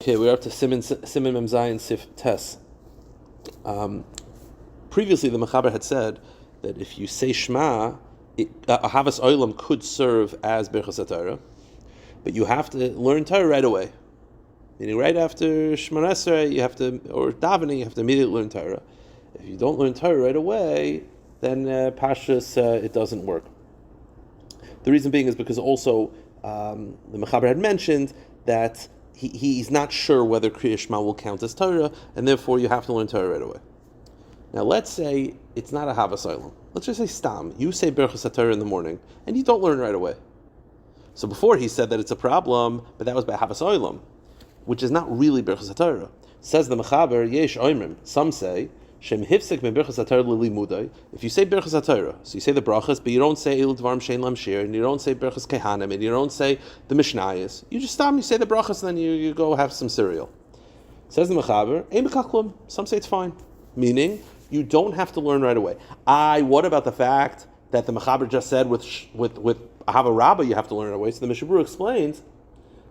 Okay, we're up to Siman Mem Zayin Seif Tes. Previously, the Mechaber had said that if you say Shema, a Havas Olam could serve as Birchas HaTorah, but you have to learn Torah right away. Meaning, right after Shema Esrei, you have to, or davening, you have to immediately learn Torah. If you don't learn Torah right away, then Pashas it doesn't work. The reason being is because also the Mechaber had mentioned that he's not sure whether Kriya Shema will count as Torah, and therefore you have to learn Torah right away. Now let's say it's not a Havas Olam. Let's just say Stam. You say Birchas HaTorah in the morning, and you don't learn right away. So before he said that it's a problem, but that was by Havas Olam, which is not really Birchas HaTorah. Says the Mechaber, Yesh Oimrim. Some say, Shem hifsek me Birchas HaTorah lilimudai. If you say Birchas HaTorah, so you say the brachas, but you don't say Eilu Dvarim Shein Lam Shir, and you don't say Birchas Kehanim, and you don't say the Mishnayos. You just stop, you say the brachas, and then you go have some cereal. Says the Mechaber, Ein b'kaklum. Some say it's fine. Meaning, you don't have to learn right away. What about the fact that the Mechaber just said with Ahava Rabbah you have to learn right away? So the Mishnah Berurah explains,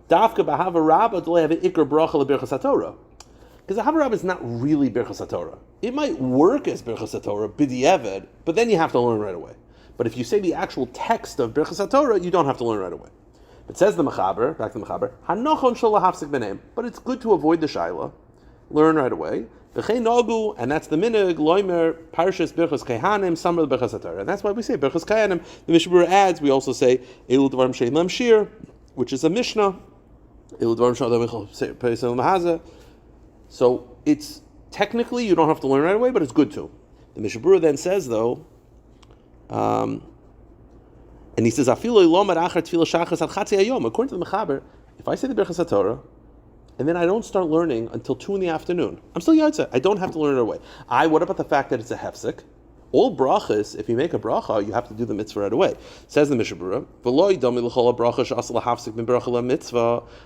Dafka b'Ahava Rabbah do have an ikar bracha leBirchas HaTorah. Because Ahava Rabbah is not really Birchas HaTorah. It might work as Birchas HaTorah, b'di'evad, but then you have to learn right away. But if you say the actual text of Birchas HaTorah, you don't have to learn right away. It says the Mechaber, back to the Mechaber, Hanochon shel lahafsik b'neim, but it's good to avoid the shaila, learn right away. V'chein nagu, and that's the minig, loimer, parshas Birchas Kehanim, samar Birchas HaTorah. And that's why we say Birchas Kehanim. The Mishnah Berurah adds, we also say, Eilu Dvarim Shein Lam Shir, which is a Mishnah. Eilu Dvarim Shein Lam Shir, so it's technically you don't have to learn right away, but it's good to. The Mishnah Berurah then says though, and he says, according to the Mechaber, if I say the Birchas HaTorah, and then I don't start learning until 2 p.m, I'm still Yotze. I don't have to learn right away. What about the fact that it's a hefsek? All brachas, if you make a bracha, you have to do the mitzvah right away. Says the Mishnah Berurah,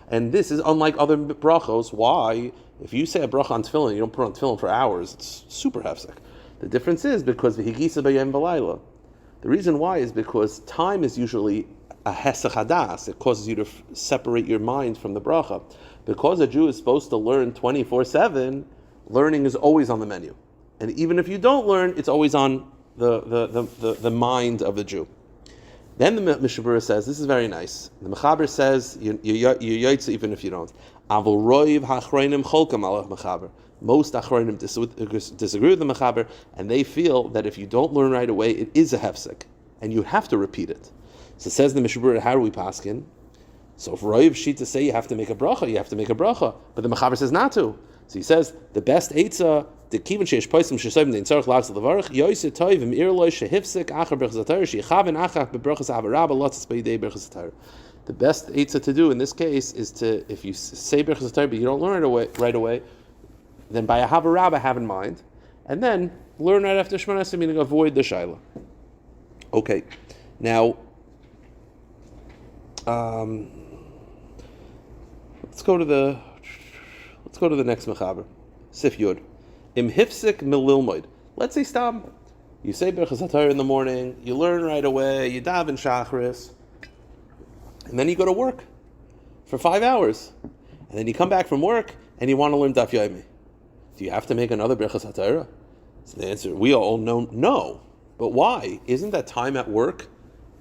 and this is unlike other brachos. Why? If you say a bracha on tefillin, you don't put on tefillin for hours, it's super hefsek. The difference is because v'higisa b'yom v'layla. The reason why is because time is usually a hesach hadas. It causes you to separate your mind from the bracha. Because a Jew is supposed to learn 24/7, learning is always on the menu. And even if you don't learn, it's always on the mind of the Jew. Then the Mishnah Berurah says, this is very nice. The Mechaber says, you're Yotze even if you don't. Avol roiv hachronim cholkam alach Mechaber. Most achronim disagree with the Mechaber, and they feel that if you don't learn right away, it is a hefsek, and you have to repeat it. So says the Mishnah Berurah, how do we paskin? So if roiv shita say you have to make a bracha, you have to make a bracha. But the Mechaber says not to. So he says, the best eitzah, the kivan sheish poisim shesayim dein tzarich lavs levarich yoyse toiv im irloy shehifsik achar Birchas HaTorah sheyichaven achach bebrachas Ahava Rabbah lotzes beidei Birchas HaTorah. The best eitzah to do in this case is to, if you say Birchas HaTorah but you don't learn it right away, then by Ahava Rabbah have in mind, and then learn right after Shema Esrei, meaning avoid the shaila. Okay, now let's go to the next Mechaber, Sif Yud. Im hifsik mililmoid. Let's say stam. You say Birchas HaTorah in the morning, you learn right away, you daven Shachris, and then you go to work for 5 hours. And then you come back from work and you want to learn Daf Yomi. Do you have to make another Birchas HaTorah? So the answer, we all know no. But why? Isn't that time at work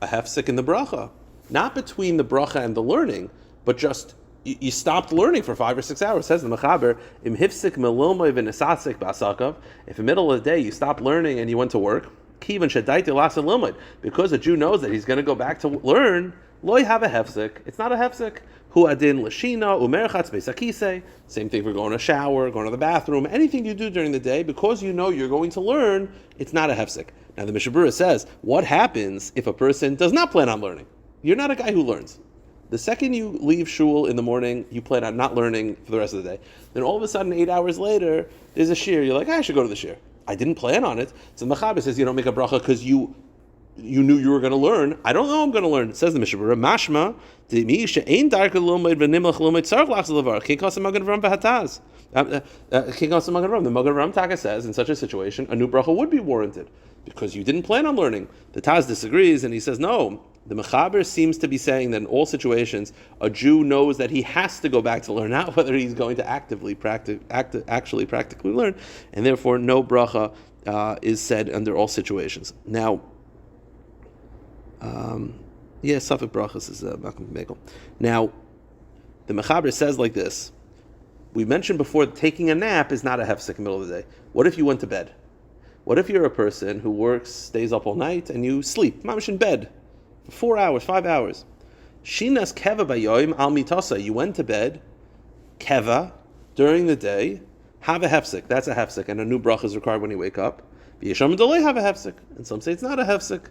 a hefsik in the bracha? Not between the bracha and the learning, but just you stopped learning for 5 or 6 hours. Says the Mechaber, im hifsik melilmoy v'nesasik b'asakav. If in the middle of the day you stopped learning and you went to work, kivan shadaiti lasan lilmoid, because a Jew knows that he's going to go back to learn, loy have a hefsik. It's not a hefsik. Hu adin lashina umerchatz beisakise. Same thing for going to shower, going to the bathroom, anything you do during the day, because you know you're going to learn, it's not a hefsik. Now the Mishnah Berurah says, what happens if a person does not plan on learning? You're not a guy who learns. The second you leave shul in the morning, you plan on not learning for the rest of the day. Then all of a sudden, 8 hours later, there's a shir. You're like, I should go to the shir. I didn't plan on it. So the Mechaber says you don't make a bracha because you knew you were going to learn. I don't know I'm going to learn. It says the Mishnah Berurah, mashma, d'mi she'ein darka l'lomid v'nimlach l'lomid tzarich lachzeh levar. Kikos Magen Avraham v'hataz. Kikos Magen Avraham. The Magen Avraham Taka says, in such a situation, a new bracha would be warranted because you didn't plan on learning. The Taz disagrees, and he says, no, The Mechaber seems to be saying that in all situations, a Jew knows that he has to go back to learn, not whether he's going to actually practically learn, and therefore no bracha is said under all situations. Now, Safek brachas is Malcolm Mekel. Now, the Mechaber says like this. We mentioned before that taking a nap is not a hefsek in the middle of the day. What if you went to bed? What if you're a person who works, stays up all night, and you sleep, mamish in bed, for 4 hours, 5 hours? Shinas keva bayoim al mitasa. You went to bed, keva, during the day, have a hefsek. That's a hefsek, and a new bracha is required when you wake up. V'yesham delay have a hefsek, and some say it's not a hefsek.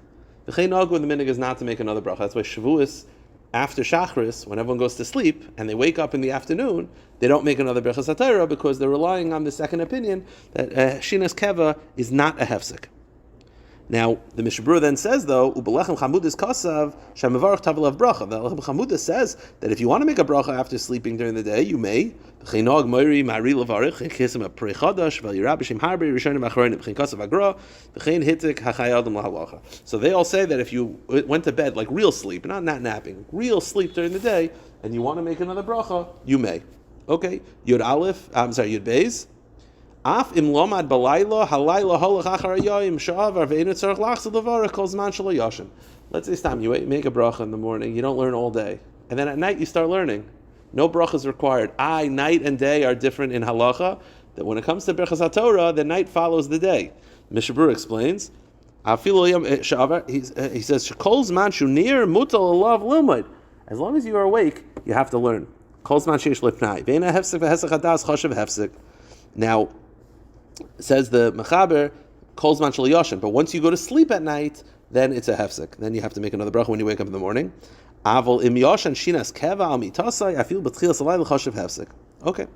The cheinagu in the minig is not to make another bracha. That's why Shavuos, after Shachris, when everyone goes to sleep and they wake up in the afternoon, they don't make another Berchas HaTorah because they're relying on the second opinion that Shinas Keva is not a hefsek. Now, the Mishnah Berurah then says, though, Ubelechem Chamudis Kasav Shemavarach Tavalav Bracha. The Lechem Chamudis says that if you want to make a bracha after sleeping during the day, you may. V'cheinog Moiri Mari Levarich Chisim Aprei Chadash Vel Yirab B'Shem Harbi Rishonim Achronim V'chein Kasav Agra V'chein Hitik Hachayadam Lahalacha. So they all say that if you went to bed like real sleep, not napping, real sleep during the day, and you want to make another bracha, you may. Okay, Yud Beis. Af im lomad balayla halayla holach achar yoyim sha'avar ve'enu tzarich lachzil levarach kol zman shelo yashin. Let's say stam, you make a bracha in the morning, you don't learn all day, and then at night you start learning. No bracha is required. Night and day are different in halacha. That when it comes to Berchas HaTorah, the night follows the day. Mishnah Berurah explains. He says shekol zman shu nir mutal alav limud. As long as you are awake, you have to learn. Kol zman sheish lifnai ve'ena hefsek v'hesek hadas chashav hefsek. Now, says the Mechaber, Kol Zman Shel Yashin, but once you go to sleep at night, then it's a hefsek. Then you have to make another bracha when you wake up in the morning. Avol im yashan shinas keva al mitasai afil b'tchilas halayla chashav hefsek. Okay.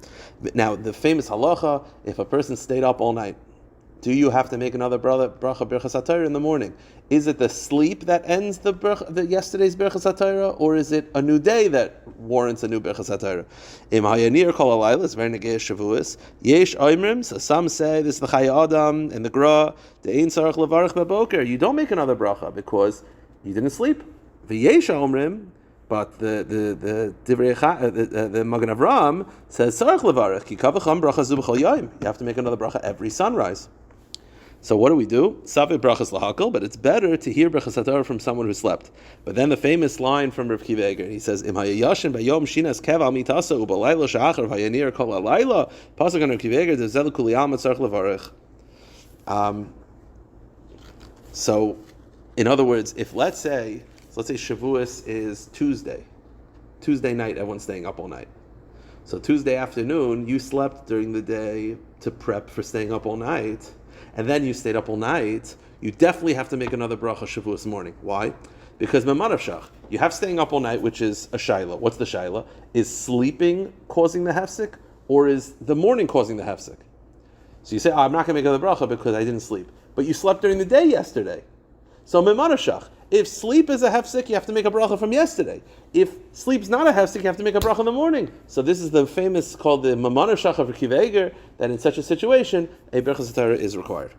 Now, the famous halacha, if a person stayed up all night, do you have to make another bracha Berchas HaTorah in the morning? Is it the sleep that ends the yesterday's Berchas HaTorah, or is it a new day that warrants a new Berchas HaTorah? Im hayanir kol halayla, it's very negei Shavuos. Yesh oimrim, so some say this is the Chaya Adam and the Gra. The ein sarach levarach beboker. You don't make another bracha because you didn't sleep. V'yesh omrim, but the Magen Avraham says sarach levarach ki kavacham bracha zu b'chol yom. You have to make another bracha every sunrise. So what do we do? Savit brachas lahakol, but it's better to hear brachas HaTorah from someone who slept. But then the famous line from Rav Kiva Eger, he says, Im hayayashin bayom shinas kev al mitasa ubalayla sha'achar vayanir kol alayla pasuk on Rav Kiva Eger dezel kuli alma tzarich levarich. So, in other words, if let's say Shavuos is Tuesday night, everyone's staying up all night. So Tuesday afternoon, you slept during the day to prep for staying up all night, and then you stayed up all night, you definitely have to make another bracha Shavuos morning. Why? Because memanavshach, you have staying up all night, which is a shaila. What's the shaila? Is sleeping causing the hefsek, or is the morning causing the hefsek? So you say, I'm not going to make another bracha because I didn't sleep. But you slept during the day yesterday. So memanavshach, if sleep is a hefsek, you have to make a bracha from yesterday. If sleep's not a hefsek, you have to make a bracha in the morning. So this is the famous, called the memanavshach of Rav Kiva Eger, that in such a situation, a Berchas HaTorah is required.